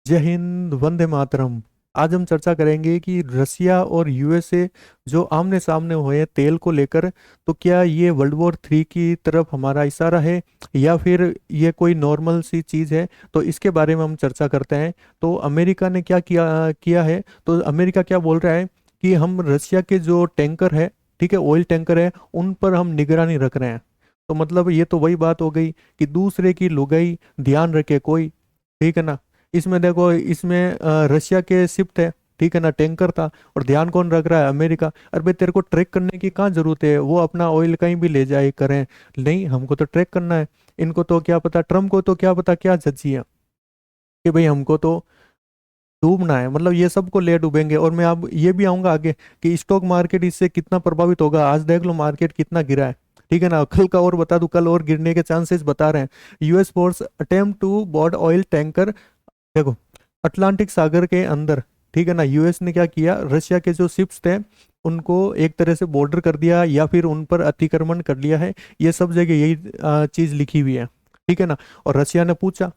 जय हिंद, वंदे मातरम। आज हम चर्चा करेंगे कि रसिया और यूएसए जो आमने सामने हुए हैं तेल को लेकर, तो क्या ये वर्ल्ड वॉर 3 की तरफ हमारा इशारा है या फिर ये कोई नॉर्मल सी चीज़ है। तो इसके बारे में हम चर्चा करते हैं। तो अमेरिका ने क्या किया किया है। तो अमेरिका क्या बोल रहा है कि हम रसिया के जो टैंकर है, ठीक है, ऑयल टैंकर है, उन पर हम निगरानी रख रहे हैं। तो मतलब ये तो वही बात हो गई कि दूसरे की लुगाई ध्यान रखे कोई, ठीक है ना। इसमें देखो, इसमें रशिया के शिप थे, ठीक है ना, टैंकर था, और ध्यान कौन रख रहा है? अमेरिका। अरे भाई, तेरे को ट्रैक करने की कहाँ जरूरत है? वो अपना ऑयल कहीं भी ले जाए करें, नहीं, हमको तो ट्रैक करना है। इनको तो क्या पता, ट्रम्प को तो क्या पता क्या झज्जी है कि भाई हमको तो डूबना है, मतलब ये सबको ले डूबेंगे। और मैं अब ये भी आऊंगा आगे कि स्टॉक मार्केट इससे कितना प्रभावित होगा। आज देख लो मार्केट कितना गिरा है, ठीक है ना। कल का और बता दूं, कल और गिरने के चांसेस बता रहे हैं। US force attempt to board oil tanker, देखो, अटलांटिक सागर के अंदर, ठीक है ना, यूएस ने क्या किया, रशिया के जो शिप्स थे उनको एक तरह से बॉर्डर कर दिया या फिर उन पर अतिक्रमण कर लिया है। ये सब जगह यही चीज लिखी हुई है, ठीक है ना। और रशिया ने पूछा,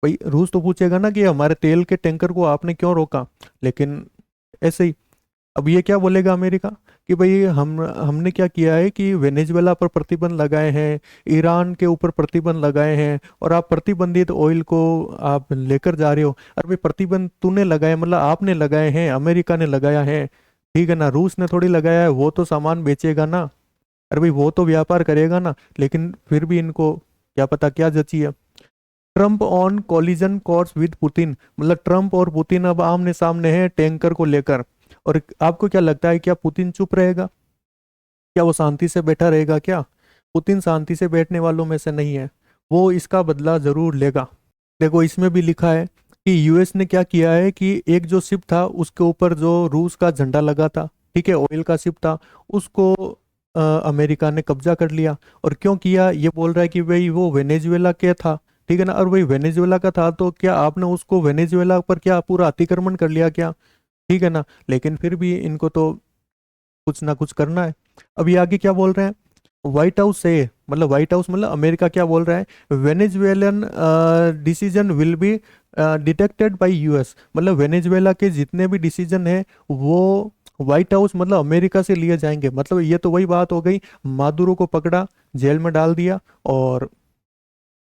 भाई रूस तो पूछेगा ना कि हमारे तेल के टैंकर को आपने क्यों रोका। लेकिन ऐसे ही अब ये क्या बोलेगा अमेरिका कि भाई हमने क्या किया है कि वेनेजुएला पर प्रतिबंध लगाए हैं, ईरान के ऊपर प्रतिबंध लगाए हैं, और आप प्रतिबंधित ऑयल को आप लेकर जा रहे हो। अरे भाई, प्रतिबंध तूने लगाए, मतलब आपने लगाए हैं, अमेरिका ने लगाया है, ठीक है ना। रूस ने थोड़ी लगाया है, वो तो सामान बेचेगा ना। अरे भाई, वो तो व्यापार करेगा ना। लेकिन फिर भी इनको क्या पता क्या जची है। Trump on collision course with Putin, मतलब ट्रम्प और पुतिन अब आमने सामने हैं टैंकर को लेकर। और आपको क्या लगता है, क्या पुतिन चुप रहेगा? क्या वो शांति से बैठा रहेगा क्या? पुतिन शांति से बैठने वालों में से नहीं है, वो इसका बदला जरूर लेगा। देखो, इसमें भी लिखा है कि यूएस ने क्या किया है कि एक जो शिप था उसके ऊपर जो रूस का झंडा लगा था, ठीक है, ऑयल का शिप था, उसको अमेरिका ने कब्जा कर लिया। और क्यों किया, ये बोल रहा है कि भाई वो वेनेजुएला के था, ठीक है ना। और भाई वेनेजुएला का था तो क्या आपने उसको वेनेजुएला पर क्या पूरा अतिक्रमण कर लिया क्या? ठीक है ना। लेकिन फिर भी इनको तो कुछ ना कुछ करना है। अब ये आगे क्या बोल रहे हैं, व्हाइट हाउस से, मतलब व्हाइट हाउस मतलब अमेरिका क्या बोल रहा है, Venezuelan decision will be detected by US, मतलब वेनेजुएला के जितने भी डिसीजन है वो व्हाइट हाउस मतलब अमेरिका से लिए जाएंगे। मतलब ये तो वही बात हो गई, मादुरो को पकड़ा, जेल में डाल दिया, और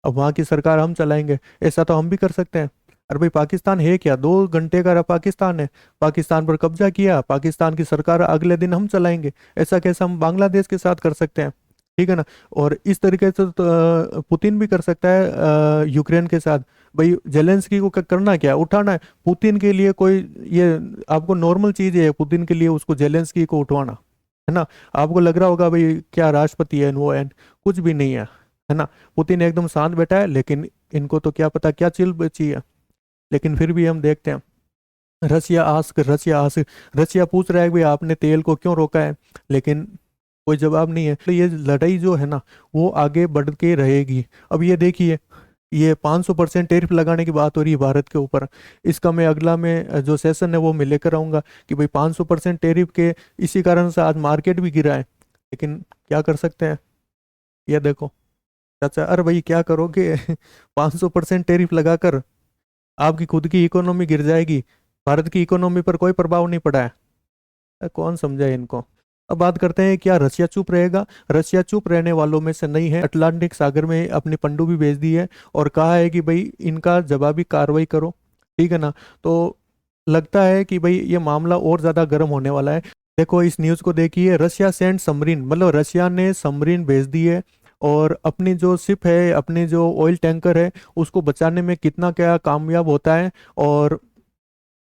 अब वहाँ की सरकार हम चलाएंगे। ऐसा तो हम भी कर सकते हैं। अरे भाई, पाकिस्तान है क्या? 2 घंटे का पाकिस्तान है, पाकिस्तान पर कब्जा किया, पाकिस्तान की सरकार अगले दिन हम चलाएंगे। ऐसा कैसे हम बांग्लादेश के साथ कर सकते हैं, ठीक है ना। और इस तरीके से तो पुतिन भी कर सकता है यूक्रेन के साथ। भाई जेलेंस्की को करना क्या है, उठाना है। पुतिन के लिए कोई ये आपको नॉर्मल चीज है पुतिन के लिए उसको जेलेंस्की को उठवाना, है ना। आपको लग रहा होगा भाई क्या राष्ट्रपति है वो है, कुछ भी नहीं है ना। पुतिन एकदम शांत बैठा है, लेकिन इनको तो क्या पता क्या चिल बची है। लेकिन फिर भी हम देखते हैं, रसिया आस्क, रसिया पूछ रहा है कि भाई आपने तेल को क्यों रोका है, लेकिन कोई जवाब नहीं है। तो ये लड़ाई जो है ना, वो आगे बढ़ के रहेगी। अब ये देखिए, ये 500% टैरिफ लगाने की बात हो रही है भारत के ऊपर। इसका मैं अगला में जो सेशन है वो मैं लेकर आऊंगा कि भाई 500% टैरिफ के इसी कारण से आज मार्केट भी गिरा है। लेकिन क्या कर सकते हैं, ये देखो चाचा, अरे भाई क्या करोगे 500% टैरिफ लगाकर आपकी खुद की इकोनॉमी गिर जाएगी, भारत की इकोनॉमी पर कोई प्रभाव नहीं पड़ा है। कौन समझाए इनको। अब बात करते हैं, क्या रशिया चुप रहेगा? रशिया चुप रहने वालों में से नहीं है। अटलांटिक सागर में अपनी पनडुब्बी भेज दी है और कहा है कि भाई इनका जवाबी कार्रवाई करो, ठीक है ना। तो लगता है कि भाई ये मामला और ज्यादा गर्म होने वाला है। देखो इस न्यूज को देखिए, रशिया सेंड सबमरीन, मतलब रशिया ने सबमरीन भेज दी है, और अपनी जो शिप है, अपने जो ऑयल टैंकर है, उसको बचाने में कितना क्या कामयाब होता है। और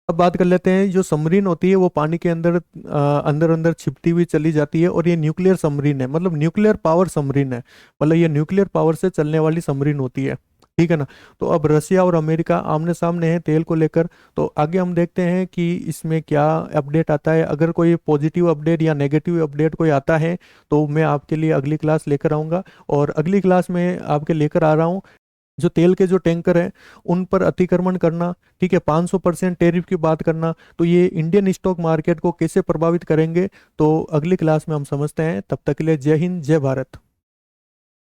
अब बात कर लेते हैं, जो सबमरीन होती है वो पानी के अंदर अंदर अंदर छिपती हुई चली जाती है, और ये न्यूक्लियर सबमरीन है, मतलब न्यूक्लियर पावर सबमरीन है, मतलब ये न्यूक्लियर पावर से चलने वाली सबमरीन होती है, ठीक है ना। तो अब रसिया और अमेरिका आमने सामने हैं तेल को लेकर। तो आगे हम देखते हैं कि इसमें क्या अपडेट आता है। अगर कोई पॉजिटिव अपडेट या नेगेटिव अपडेट कोई आता है तो मैं आपके लिए अगली क्लास लेकर आऊँगा। और अगली क्लास में आपके लेकर आ रहा हूँ जो तेल के जो टैंकर हैं उन पर अतिक्रमण करना, ठीक है, 500% टैरिफ की बात करना, तो ये इंडियन स्टॉक मार्केट को कैसे प्रभावित करेंगे, तो अगली क्लास में हम समझते हैं। तब तक के लिए जय हिंद, जय भारत।